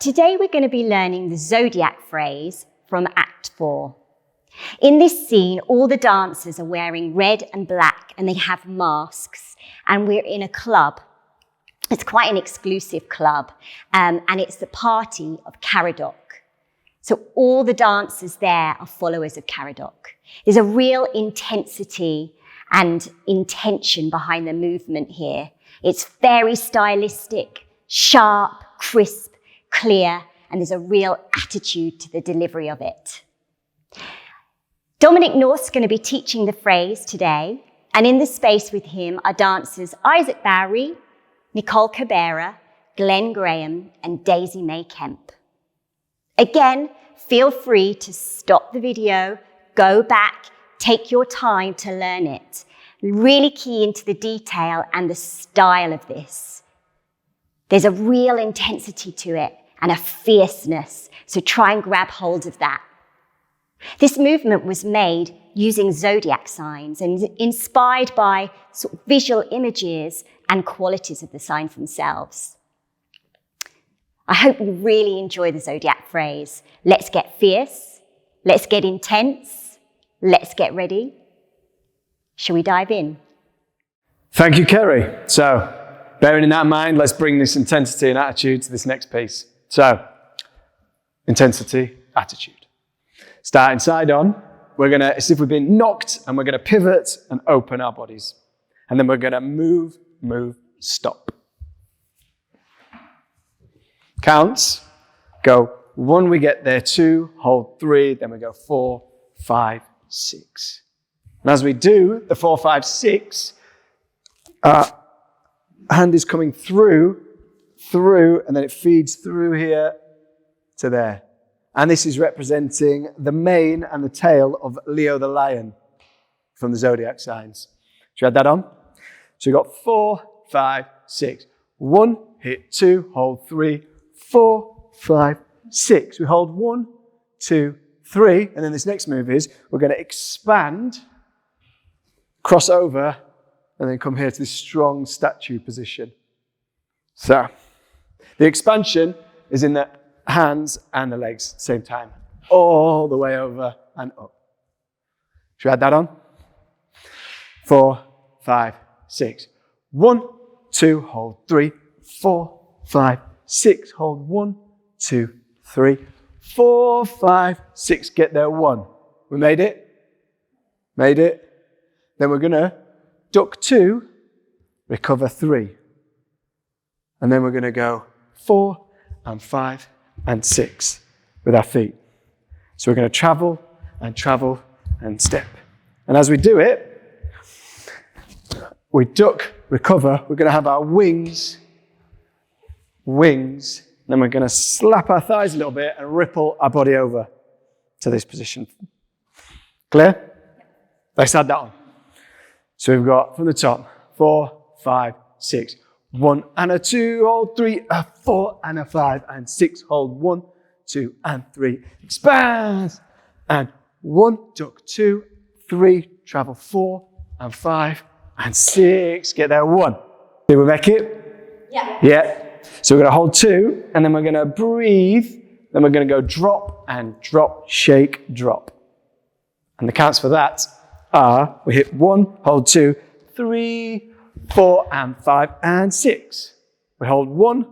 today we're going to be learning the Zodiac phrase from Act 4. In this scene, all the dancers are wearing red and black and they have masks, and we're in a club. It's quite an exclusive club, and it's the party of Caradoc. So all the dancers there are followers of Caradoc. There's a real intensity and intention behind the movement here. It's very stylistic, sharp, crisp, clear, and there's a real attitude to the delivery of it. Dominic North's going to be teaching the phrase today, and in the space with him are dancers Isaac Bowery, Nicole Cabrera, Glenn Graham, and Daisy May Kemp. Again, feel free to stop the video, go back, take your time to learn it. Really key into the detail and the style of this. There's a real intensity to it and a fierceness, so try and grab hold of that. This movement was made using zodiac signs and inspired by sort of visual images and qualities of the signs themselves. I hope you really enjoy the Zodiac phrase. Let's get fierce, let's get intense, let's get ready. Shall we dive in? Thank you, Kerry. So, bearing that in mind, let's bring this intensity and attitude to this next piece. So, intensity, attitude. Starting side on, we're going to, as if we've been knocked, and we're going to pivot and open our bodies. And then we're going to move, stop. Counts, go 1, we get there, 2, hold 3, then we go 4, 5, 6. And as we do the 4, 5, 6, hand is coming through, and then it feeds through here to there. And this is representing the mane and the tail of Leo the lion from the zodiac signs. Should we add that on? So we've got 4, 5, 6. 1, hit 2, hold 3, 4, 5, 6. We hold 1, 2, 3. And then this next move is we're going to expand, cross over, and then come here to this strong statue position. So the expansion is in the hands and the legs at the same time, all the way over and up. Should we add that on? 4, 5, 6. 1, 2, hold 3, 4, 5, 6. Hold 1, 2, 3, 4, 5, 6. Get there 1. We made it? Made it. Then we're going to duck 2, recover 3. And then we're going to go 4 and 5 and 6 with our feet. So we're going to travel and step. And as we do it, we duck, recover. We're going to have our wings. Then we're going to slap our thighs a little bit and ripple our body over to this position. Clear? Let's add that on. So we've got from the top, 4, 5, 6. 1 and a 2, hold 3, a 4 and a 5 and 6, hold 1, 2 and 3, expand, and 1, duck 2, 3, travel 4 and 5 and 6, get there 1. Did we make it? Yeah. Yeah. So we're going to hold 2, and then we're going to breathe, then we're going to go drop and drop, shake, drop. And the counts for that are, we hit 1, hold 2, 3, 4 and 5 and 6. We hold 1,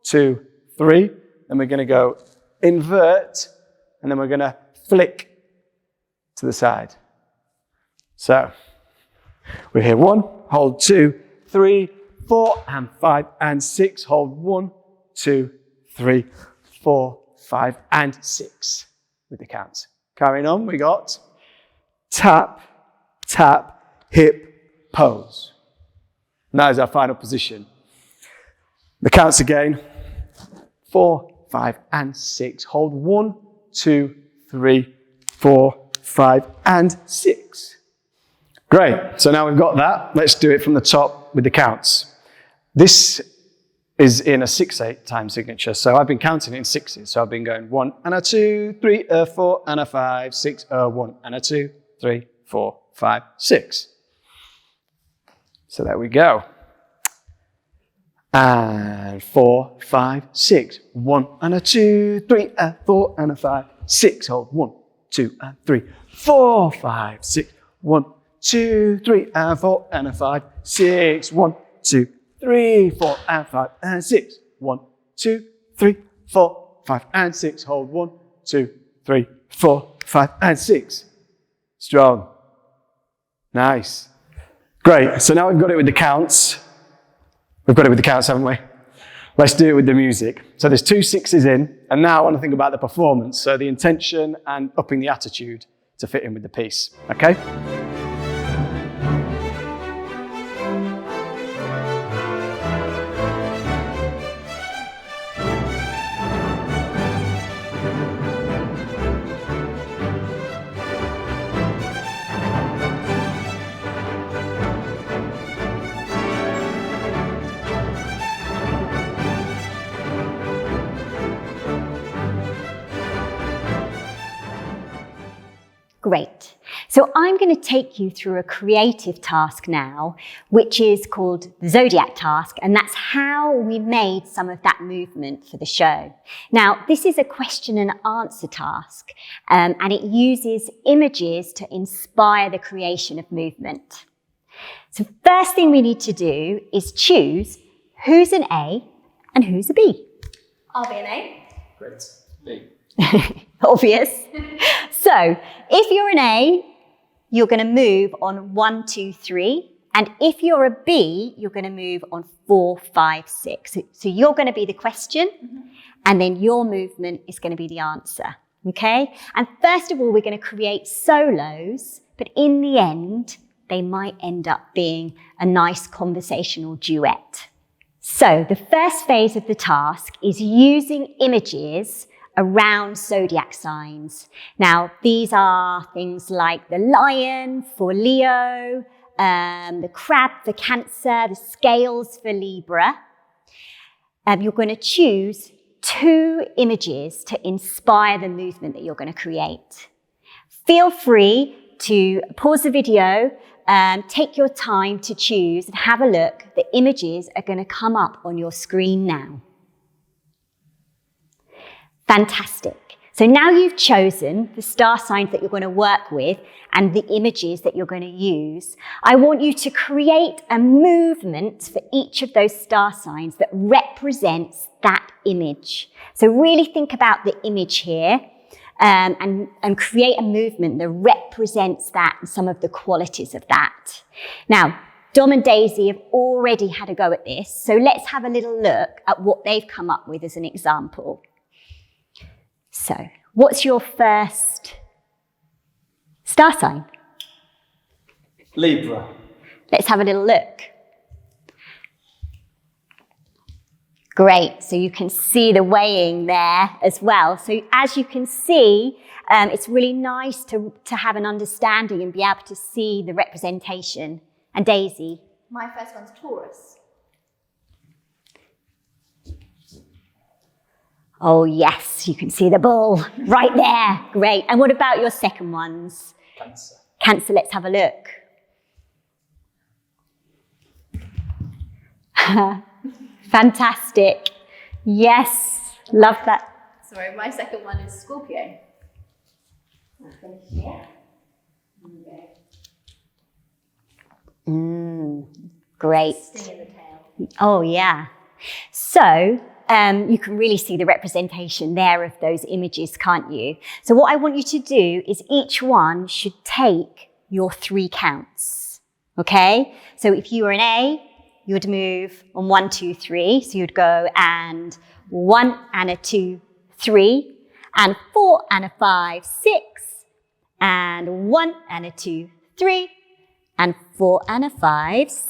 2, 3, then we're going to go invert, and then we're going to flick to the side. So we're here 1, hold 2, 3, 4 and 5 and 6. Hold 1, 2, 3, 4, 5 and 6 with the counts. Carrying on, we got tap, tap, hip, pose. And that is our final position. The counts again. 4, 5 and 6. Hold 1, 2, 3, 4, 5 and 6. Great. So now we've got that. Let's do it from the top with the counts. This is in a 6/8 time signature. So I've been counting it in 6s. So I've been going 1 and a 2, 3, a 4 and a 5, 6, 1 and a 2, 3, 4, 5, 6. So there we go. and 4, 5, 6. 1 and a 2, 3 and 4 and a 5, 6. Hold 1, 2 and 3, 4, 5, 6. 1, 2, 3 and 4 and a 5, 6. 1, 2, 3, 4 and 5 and 6. 1, 2, 3, 4, 5 and 6. Hold 1, 2, 3, 4, 5 and 6. Strong. Nice. Great. So now we've got it with the counts. We've got it with the counts, haven't we? Let's do it with the music. So there's 2 6s in, and now I want to think about the performance, so the intention and upping the attitude to fit in with the piece. Okay? Great. So I'm going to take you through a creative task now, which is called the Zodiac task, and that's how we made some of that movement for the show. Now, this is a question and answer task, and it uses images to inspire the creation of movement. So first thing we need to do is choose who's an A and who's a B. I'll be an A. Great. B. Obvious. So if you're an A, you're going to move on 1, 2, 3. And if you're a B, you're going to move on 4, 5, 6. So you're going to be the question, and then your movement is going to be the answer. Okay? And first of all, we're going to create solos, but in the end, they might end up being a nice conversational duet. So the first phase of the task is using images around zodiac signs. Now, these are things like the lion for Leo, the crab for Cancer, the scales for Libra. You're going to choose 2 images to inspire the movement that you're going to create. Feel free to pause the video, take your time to choose and have a look. The images are going to come up on your screen now. Fantastic. So now you've chosen the star signs that you're going to work with and the images that you're going to use. I want you to create a movement for each of those star signs that represents that image. So really think about the image here and create a movement that represents that and some of the qualities of that. Now, Dom and Daisy have already had a go at this, so let's have a little look at what they've come up with as an example. So, what's your first star sign? Libra. Let's have a little look. Great, so you can see the weighing there as well. So as you can see, it's really nice to have an understanding and be able to see the representation. And Daisy? My first one's Taurus. Oh yes, you can see the bull right there. Great. And what about your second ones? Cancer. Cancer, let's have a look. Fantastic. Yes, love that. Sorry, my second one is Scorpio. I'll finish here. Great. Sting in the tail. Oh yeah. So, you can really see the representation there of those images, can't you? So what I want you to do is each one should take your 3 counts, okay? So if you were an A, you would move on 1, 2, 3. So you'd go and 1 and a 2, 3, and 4 and a 5, 6, and 1 and a 2, 3, and 4 and a 5, 6.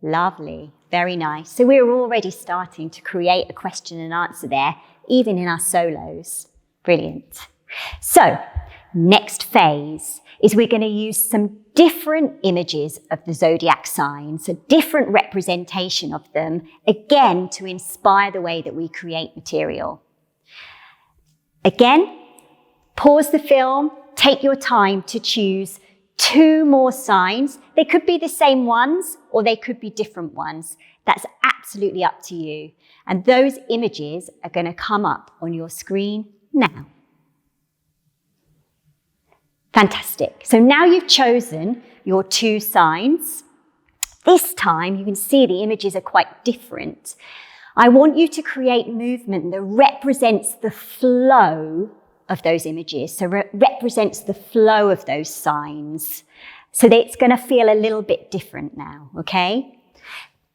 Lovely. Very nice. So we're already starting to create a question and answer there, even in our solos. Brilliant. So next phase is we're going to use some different images of the zodiac signs, a different representation of them, again, to inspire the way that we create material. Again, pause the film, take your time to choose 2 more signs. They could be the same ones or they could be different ones. That's absolutely up to you. And those images are going to come up on your screen now. Fantastic. So now you've chosen your 2 signs. This time you can see the images are quite different. I want you to create movement that represents the flow of those images, so represents the flow of those signs. So that it's going to feel a little bit different now, okay?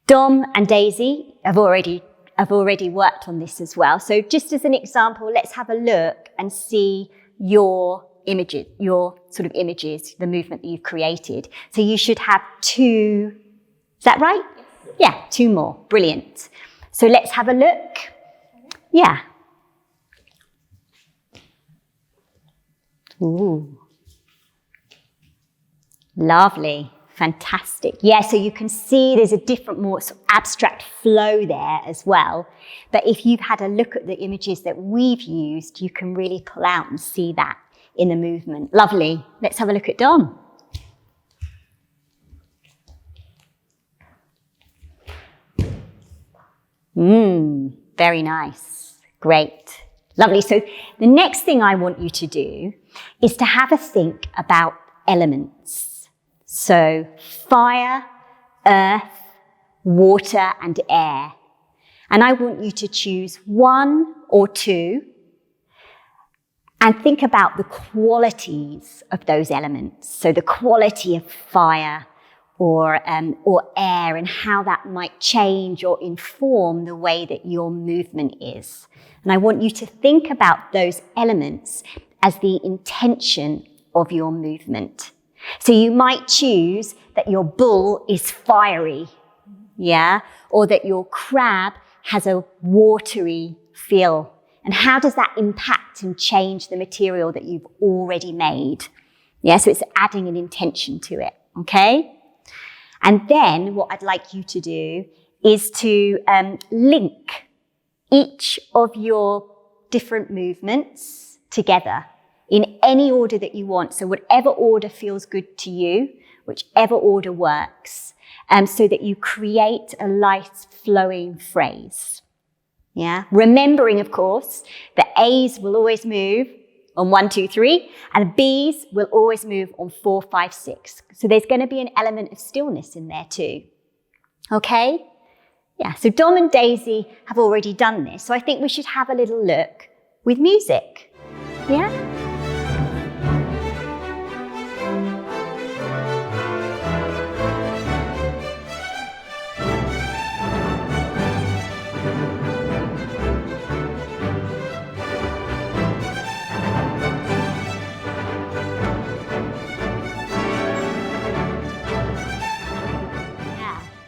Dom and Daisy have already worked on this as well. So just as an example, let's have a look and see your images, your sort of images, the movement that you've created. So you should have 2, is that right? Yeah, 2 more, brilliant. So let's have a look. Yeah. Ooh. Lovely, fantastic. Yeah, so you can see there's a different, more sort of abstract flow there as well. But if you've had a look at the images that we've used, you can really pull out and see that in the movement. Lovely. Let's have a look at Dom. Very nice. Great. Lovely. So the next thing I want you to do is to have a think about elements. So fire, earth, water, and air. And I want you to choose 1 or 2 and think about the qualities of those elements. So the quality of fire or air and how that might change or inform the way that your movement is. And I want you to think about those elements as the intention of your movement. So you might choose that your bull is fiery, yeah? Or that your crab has a watery feel. And how does that impact and change the material that you've already made? Yeah, so it's adding an intention to it, okay? And then what I'd like you to do is to link each of your different movements together in any order that you want. So whatever order feels good to you, whichever order works, so that you create a nice flowing phrase. Yeah, remembering, of course, the A's will always move on 1, 2, 3, and the B's will always move on 4, 5, 6. So there's going to be an element of stillness in there too. Okay? Yeah, so Dom and Daisy have already done this, so I think we should have a little look with music. Yeah?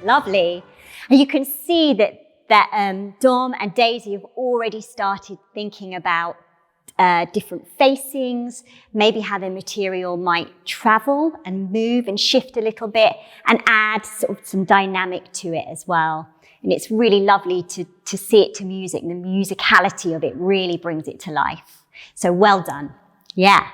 Lovely. And you can see that Dom and Daisy have already started thinking about different facings, maybe how the material might travel and move and shift a little bit and add sort of some dynamic to it as well. And it's really lovely to see it to music. The musicality of it really brings it to life. So well done. Yeah.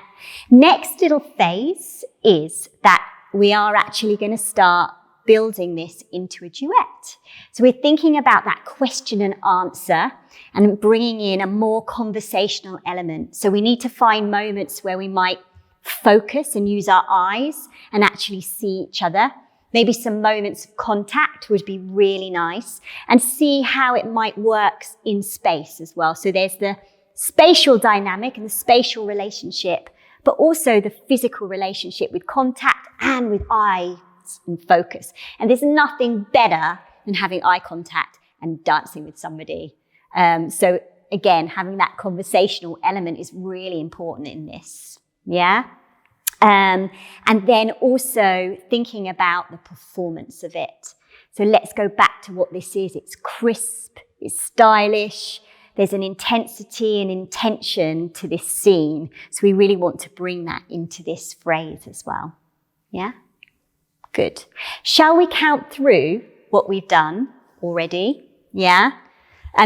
Next little phase is that we are actually going to start building this into a duet. So we're thinking about that question and answer and bringing in a more conversational element. So we need to find moments where we might focus and use our eyes and actually see each other. Maybe some moments of contact would be really nice, and see how it might work in space as well. So there's the spatial dynamic and the spatial relationship, but also the physical relationship with contact and with eyes and focus. And there's nothing better than having eye contact and dancing with somebody. So again, having that conversational element is really important in this. Yeah. And then also thinking about the performance of it. So let's go back to what this is. It's crisp, it's stylish. There's an intensity and intention to this scene. So we really want to bring that into this phrase as well. Yeah. Good. Shall we count through what we've done already? Yeah?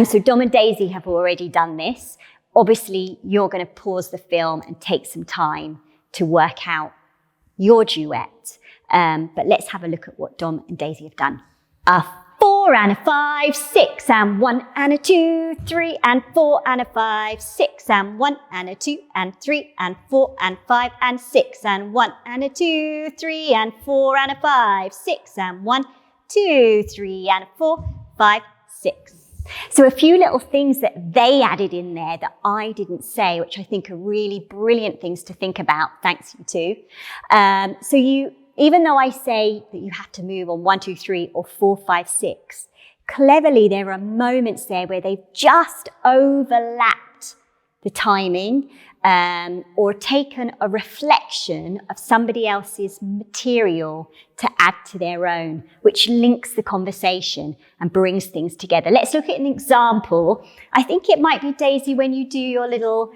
So Dom and Daisy have already done this. Obviously, you're going to pause the film and take some time to work out your duet. But let's have a look at what Dom and Daisy have done. 4, 4 and a 5, 6 and 1 and a 2, 3 and 4 and a 5, 6 and 1 and a 2 and 3 and 4 and 5 and 6 and 1 and a 2, 3 and 4 and a 5, 6 and 1, 2, 3 and a 4, 5, 6. So a few little things that they added in there that I didn't say, which I think are really brilliant things to think about. Thanks, you two. Even though I say that you have to move on 1, 2, 3 or 4, 5, 6, cleverly there are moments there where they've just overlapped the timing or taken a reflection of somebody else's material to add to their own, which links the conversation and brings things together. Let's look at an example. I think it might be Daisy when you do your little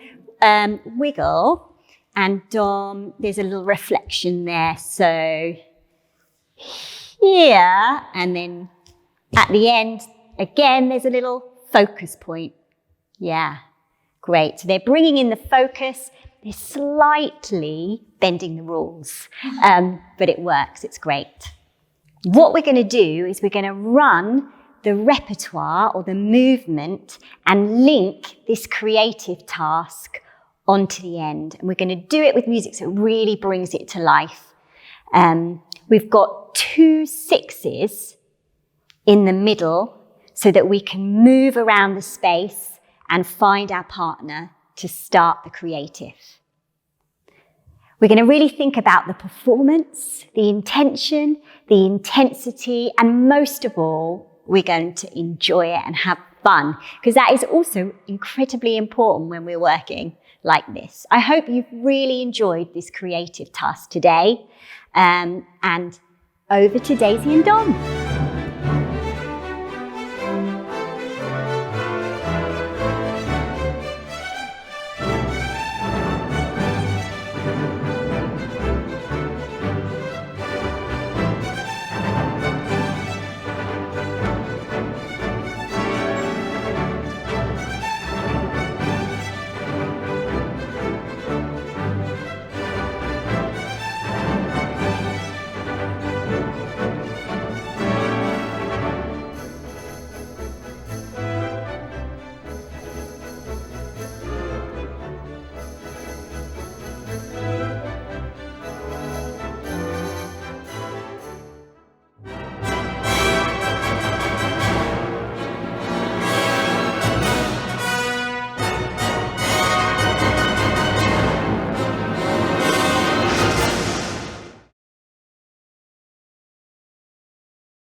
wiggle. And there's a little reflection there. So here, and then at the end, again, there's a little focus point. Yeah, great. So they're bringing in the focus. They're slightly bending the rules, but it works. It's great. What we're going to do is we're going to run the repertoire or the movement and link this creative task onto the end. And we're going to do it with music so it really brings it to life. We've got 2 6s in the middle so that we can move around the space and find our partner to start the creative. We're going to really think about the performance, the intention, the intensity, and most of all, we're going to enjoy it and have fun, because that is also incredibly important when we're working like this. I hope you've really enjoyed this creative task today. And over to Daisy and Dom.